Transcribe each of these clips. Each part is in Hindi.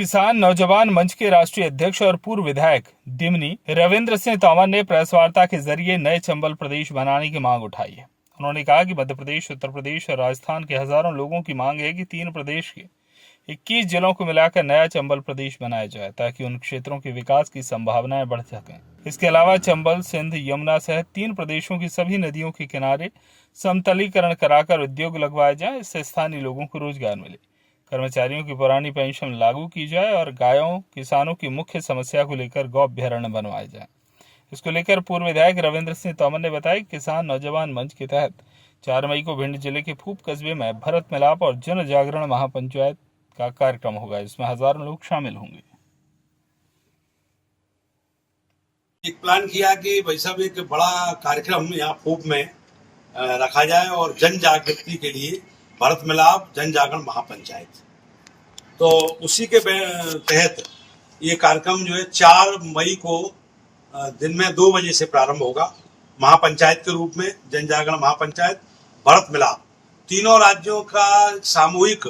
किसान नौजवान मंच के राष्ट्रीय अध्यक्ष और पूर्व विधायक दिमनी रविंद्र सिंह तोमर ने प्रेस वार्ता के जरिए नए चंबल प्रदेश बनाने की मांग उठाई है। उन्होंने कहा कि मध्य प्रदेश, उत्तर प्रदेश और राजस्थान के हजारों लोगों की मांग है कि 3 प्रदेश के 21 जिलों को मिलाकर नया चंबल प्रदेश बनाया जाए ताकि उन क्षेत्रों के विकास की संभावनाएं बढ़ सकें। इसके अलावा चंबल, सिंध, यमुना सहित 3 प्रदेशों की सभी नदियों के किनारे समतलीकरण कराकर उद्योग लगवाए जाए। इससे स्थानीय लोगों को रोजगार मिले, कर्मचारियों की पुरानी पेंशन लागू की जाए और गायों किसानों की मुख्य समस्या को लेकर गौ अभ्यारण्य बनवाए जाए। इसको लेकर पूर्व विधायक रविंद्र सिंह तोमर ने बताया कि किसान नौजवान मंच के तहत 4 मई को भिंड जिले के फूप कस्बे में भरत मिलाप और जन जागरण महापंचायत का कार्यक्रम होगा, जिसमें हजारों लोग शामिल होंगे। एक प्लान किया कि भाई साहब एक बड़ा कार्यक्रम यहाँ फूप में रखा जाए और जन जागृति के लिए भरत मिलाप जन जागरण महापंचायत, तो उसी के तहत ये कार्यक्रम जो है 4 मई को दिन में 2 बजे से प्रारंभ होगा। महापंचायत के रूप में जन जागरण महापंचायत, भरत मिलाप, तीनों राज्यों का सामूहिक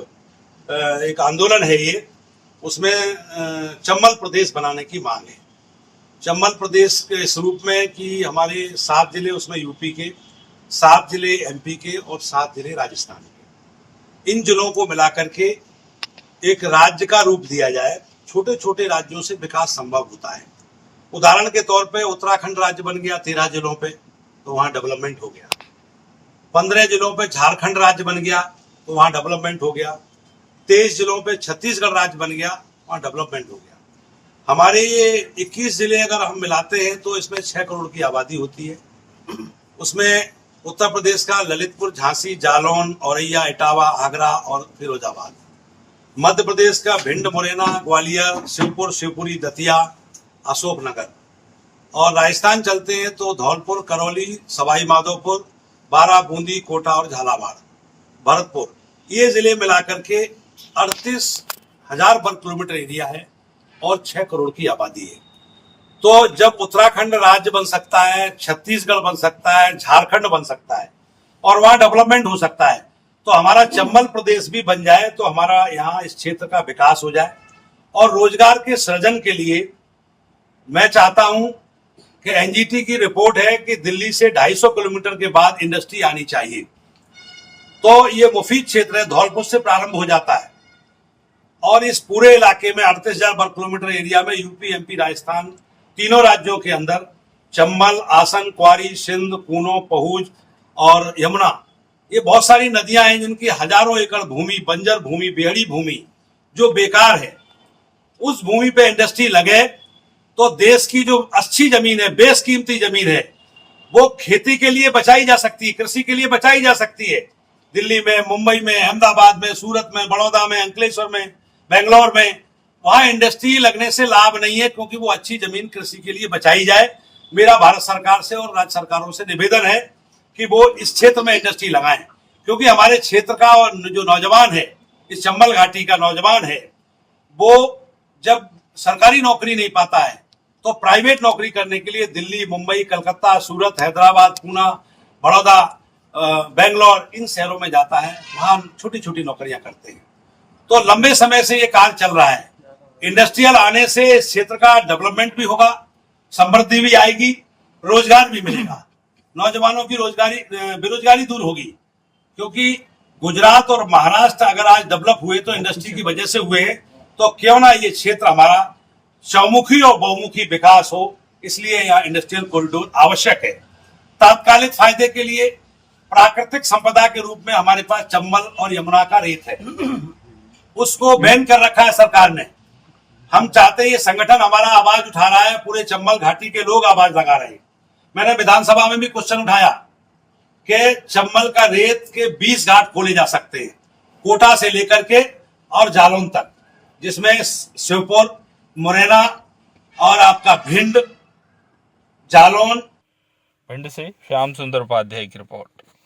एक आंदोलन है ये। उसमें चंबल प्रदेश बनाने की मांग है। चंबल प्रदेश के स्वरूप में कि हमारे 7 जिले उसमें यूपी के, 7 जिले एमपी के और 7 जिले राजस्थान के, इन जिलों को मिलाकर के एक राज्य का रूप दिया जाए। छोटे छोटे राज्यों से विकास संभव होता है। उदाहरण के तौर पे उत्तराखंड राज्य बन गया 13 जिलों पे, तो वहां डेवलपमेंट हो गया। 15 जिलों पे झारखंड राज्य बन गया, तो वहां डेवलपमेंट हो गया। 23 जिलों पे छत्तीसगढ़ राज्य बन गया, वहां डेवलपमेंट हो गया। हमारे ये 21 जिले अगर हम मिलाते हैं तो इसमें 6 करोड़ की आबादी होती है। उसमें उत्तर प्रदेश का ललितपुर, झांसी, जालौन, औरैया, इटावा, आगरा और फिरोजाबाद। मध्य प्रदेश का भिंड, मुरैना, ग्वालियर, शिवपुर, शिवपुरी, दतिया, अशोकनगर। और राजस्थान चलते हैं तो धौलपुर, करौली, सवाई माधोपुर, बारा, बूंदी, कोटा और झालावाड़, भरतपुर। ये जिले मिलाकर के 38,000 वर्ग किलोमीटर एरिया है और 6 करोड़ की आबादी है। तो जब उत्तराखंड राज्य बन सकता है, छत्तीसगढ़ बन सकता है, झारखंड बन सकता है और वहां डेवलपमेंट हो सकता है, तो हमारा चंबल प्रदेश भी बन जाए तो हमारा यहाँ इस क्षेत्र का विकास हो जाए। और रोजगार के सृजन के लिए मैं चाहता हूं कि एनजीटी की रिपोर्ट है कि दिल्ली से 250 किलोमीटर के बाद इंडस्ट्री आनी चाहिए। तो ये मुफीद क्षेत्र है, धौलपुर से प्रारंभ हो जाता है और इस पूरे इलाके में 38,000 वर्ग किलोमीटर एरिया में यूपी, एमपी, राजस्थान, तीनों राज्यों के अंदर चंबल, आसन, क्वारी, सिंध, कूनो, पहुज और यमुना, ये बहुत सारी नदियां हैं जिनकी हजारों एकड़ भूमि, बंजर भूमि, बेहड़ी भूमि जो बेकार है, उस भूमि पे इंडस्ट्री लगे तो देश की जो अच्छी जमीन है, बेशकीमती जमीन है, वो खेती के लिए बचाई जा सकती है, कृषि के लिए बचाई जा सकती है। दिल्ली में, मुंबई में, अहमदाबाद में, सूरत में, बड़ौदा में, अंकलेश्वर में, बेंगलोर में, वहां इंडस्ट्री लगने से लाभ नहीं है, क्योंकि वो अच्छी जमीन कृषि के लिए बचाई जाए। मेरा भारत सरकार से और राज्य सरकारों से निवेदन है कि वो इस क्षेत्र में इंडस्ट्री लगाएं, क्योंकि हमारे क्षेत्र का जो नौजवान है, इस चंबल घाटी का नौजवान है, वो जब सरकारी नौकरी नहीं पाता है तो प्राइवेट नौकरी करने के लिए दिल्ली, मुंबई, कलकत्ता, सूरत, हैदराबाद, पूना, बड़ौदा, बेंगलोर, इन शहरों में जाता है, वहां छोटी छोटी नौकरियां करते हैं। तो लंबे समय से ये कार्य चल रहा है। इंडस्ट्रियल आने से इस क्षेत्र का डेवलपमेंट भी होगा, समृद्धि भी आएगी, रोजगार भी मिलेगा, नौजवानों की बेरोजगारी दूर होगी। क्योंकि गुजरात और महाराष्ट्र अगर आज डेवलप हुए तो इंडस्ट्री की वजह से हुए, तो क्यों ना ये क्षेत्र हमारा चौमुखी और बहुमुखी विकास हो। इसलिए यहाँ इंडस्ट्रियल कॉरिडोर आवश्यक है। तात्कालिक फायदे के लिए प्राकृतिक संपदा के रूप में हमारे पास चंबल और यमुना का रेत है, उसको बैन कर रखा है सरकार ने। हम चाहते हैं ये संगठन हमारा आवाज उठा रहा है, पूरे चंबल घाटी के लोग आवाज लगा रहे हैं। मैंने विधानसभा में भी क्वेश्चन उठाया कि चंबल का रेत के 20 घाट खोले जा सकते हैं, कोटा से लेकर के और जालौन तक, जिसमें शिवपुर, मुरैना और आपका भिंड, जालौन। भिंड से श्याम सुंदर उपाध्याय की रिपोर्ट।